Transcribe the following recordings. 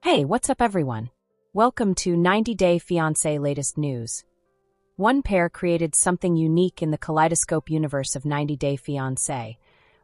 Hey, what's up everyone? Welcome to 90-Day Fiancé latest news. One pair created something unique in the kaleidoscope universe of 90-Day Fiancé,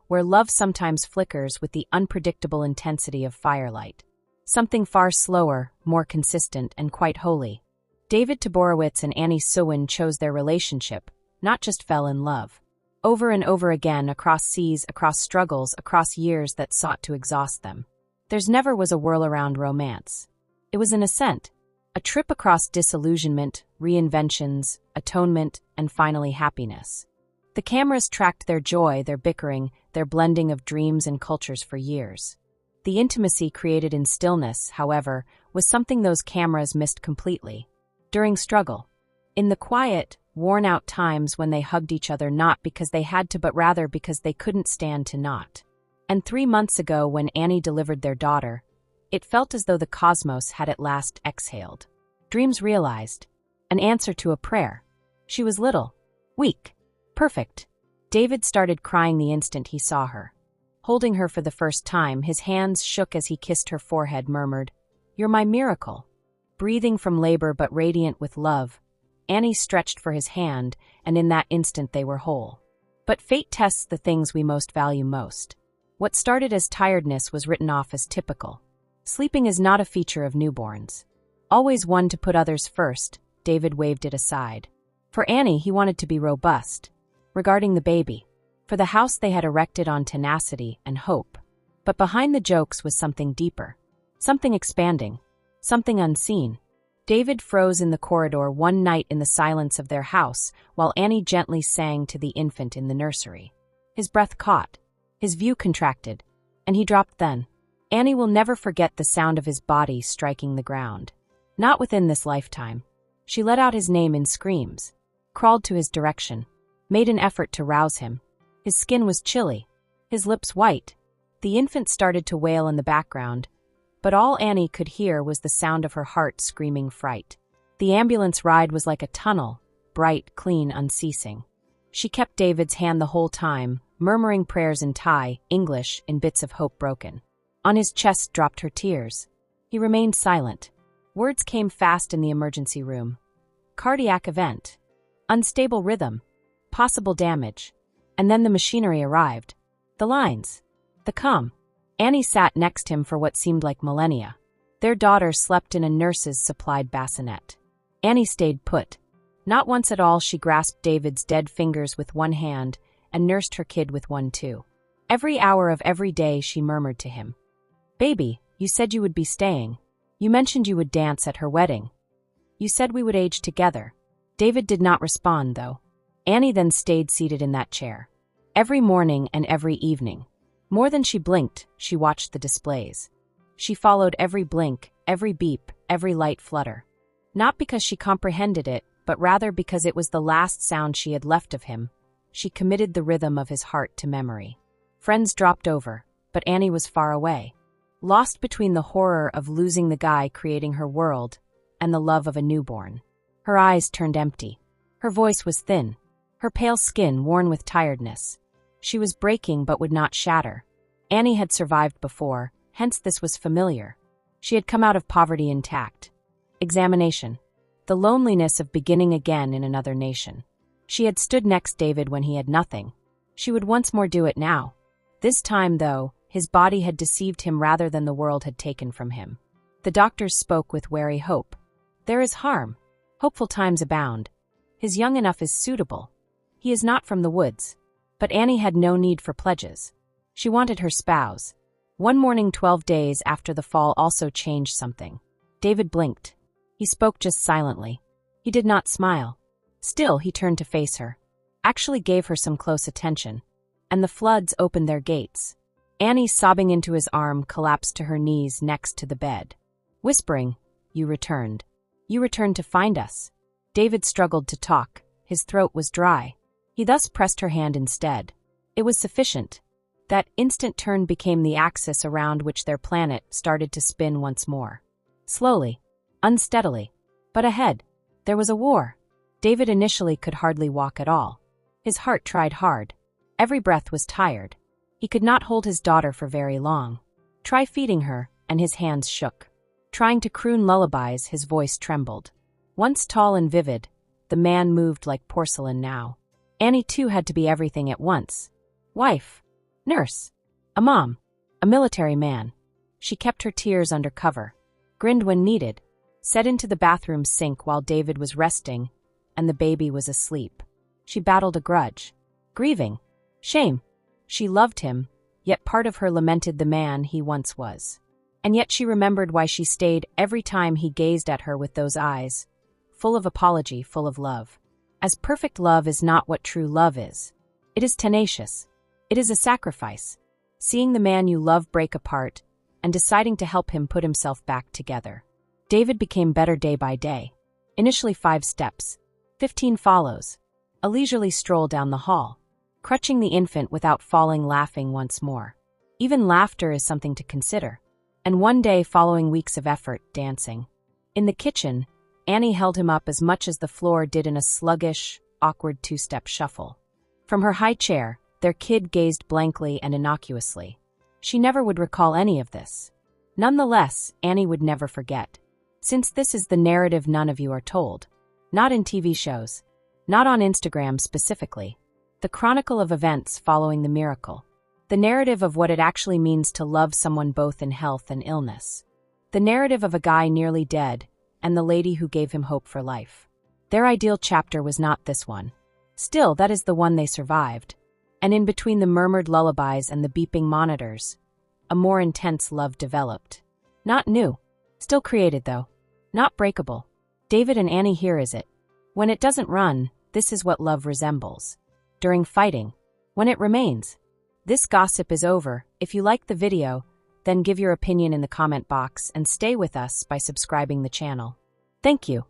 where love sometimes flickers with the unpredictable intensity of firelight. Something far slower, more consistent, and quite holy. David Taborowicz and Annie Sewin chose their relationship, not just fell in love. Over and over again, across seas, across struggles, across years that sought to exhaust them. Theirs never was a whirl-around romance. It was an ascent, a trip across disillusionment, reinventions, atonement, and finally happiness. The cameras tracked their joy, their bickering, their blending of dreams and cultures for years. The intimacy created in stillness, however, was something those cameras missed completely. During struggle. In the quiet, worn-out times when they hugged each other not because they had to but rather because they couldn't stand to not. And 3 months ago when Annie delivered their daughter, it felt as though the cosmos had at last exhaled. Dreams realized. An answer to a prayer. She was little. Weak. Perfect. David started crying the instant he saw her. Holding her for the first time, his hands shook as he kissed her forehead, murmured, "You're my miracle." Breathing from labor but radiant with love, Annie stretched for his hand, and in that instant they were whole. But fate tests the things we most value most. What started as tiredness was written off as typical. Sleeping is not a feature of newborns. Always one to put others first, David waved it aside. For Annie, he wanted to be robust. Regarding the baby. For the house they had erected on tenacity and hope. But behind the jokes was something deeper. Something expanding. Something unseen. David froze in the corridor one night in the silence of their house, while Annie gently sang to the infant in the nursery. His breath caught. His view contracted, and he dropped then. Annie will never forget the sound of his body striking the ground. Not within this lifetime. She let out his name in screams, crawled to his direction, made an effort to rouse him. His skin was chilly, his lips white. The infant started to wail in the background, but all Annie could hear was the sound of her heart screaming fright. The ambulance ride was like a tunnel, bright, clean, unceasing. She kept David's hand the whole time, murmuring prayers in Thai, English, in bits of hope broken. On his chest dropped her tears. He remained silent. Words came fast in the emergency room. Cardiac event. Unstable rhythm. Possible damage. And then the machinery arrived. The lines. The calm. Annie sat next him for what seemed like millennia. Their daughter slept in a nurse's supplied bassinet. Annie stayed put. Not once at all she grasped David's dead fingers with one hand and nursed her kid with one too. Every hour of every day she murmured to him. "Baby, you said you would be staying. You mentioned you would dance at her wedding. You said we would age together." David did not respond, though. Annie then stayed seated in that chair. Every morning and every evening. More than she blinked, she watched the displays. She followed every blink, every beep, every light flutter. Not because she comprehended it, but rather because it was the last sound she had left of him. She committed the rhythm of his heart to memory. Friends dropped over, but Annie was far away. Lost between the horror of losing the guy creating her world and the love of a newborn. Her eyes turned empty. Her voice was thin. Her pale skin worn with tiredness. She was breaking but would not shatter. Annie had survived before, hence this was familiar. She had come out of poverty intact. Examination. The loneliness of beginning again in another nation. She had stood next David when he had nothing. She would once more do it now. This time, though, his body had deceived him rather than the world had taken from him. The doctors spoke with wary hope. There is harm. Hopeful times abound. His young enough is suitable. He is not from the woods. But Annie had no need for pledges. She wanted her spouse. One morning 12 days after the fall also changed something. David blinked. He spoke just silently. He did not smile. Still, he turned to face her. Actually gave her some close attention. And the floods opened their gates. Annie, sobbing into his arm, collapsed to her knees next to the bed. Whispering, "You returned. You returned to find us." David struggled to talk. His throat was dry. He thus pressed her hand instead. It was sufficient. That instant turn became the axis around which their planet started to spin once more. Slowly. Unsteadily. But ahead. There was a war. David initially could hardly walk at all. His heart tried hard. Every breath was tired. He could not hold his daughter for very long. Try feeding her, and his hands shook. Trying to croon lullabies, his voice trembled. Once tall and vivid, the man moved like porcelain now. Annie too had to be everything at once. Wife, nurse, a mom, a military man. She kept her tears under cover, grinned when needed, set into the bathroom sink while David was resting and the baby was asleep. She battled a grudge, grieving, shame. She loved him, yet part of her lamented the man he once was. And yet she remembered why she stayed every time he gazed at her with those eyes, full of apology, full of love. As perfect love is not what true love is. It is tenacious. It is a sacrifice. Seeing the man you love break apart and deciding to help him put himself back together. David became better day by day. Initially 5 steps, 15 follows, a leisurely stroll down the hall, crutching the infant without falling, laughing once more. Even laughter is something to consider. And one day, following weeks of effort, dancing. In the kitchen, Annie held him up as much as the floor did in a sluggish, awkward 2-step shuffle. From her high chair, their kid gazed blankly and innocuously. She never would recall any of this. Nonetheless, Annie would never forget. Since this is the narrative none of you are told. Not in TV shows. Not on Instagram specifically. The chronicle of events following the miracle. The narrative of what it actually means to love someone both in health and illness. The narrative of a guy nearly dead and the lady who gave him hope for life. Their ideal chapter was not this one. Still, that is the one they survived. And in between the murmured lullabies and the beeping monitors, a more intense love developed. Not new. Still created, though. Not breakable. David and Annie, here is it. When it doesn't run, this is what love resembles. During fighting. When it remains. This gossip is over. If you liked the video, then give your opinion in the comment box and stay with us by subscribing the channel. Thank you.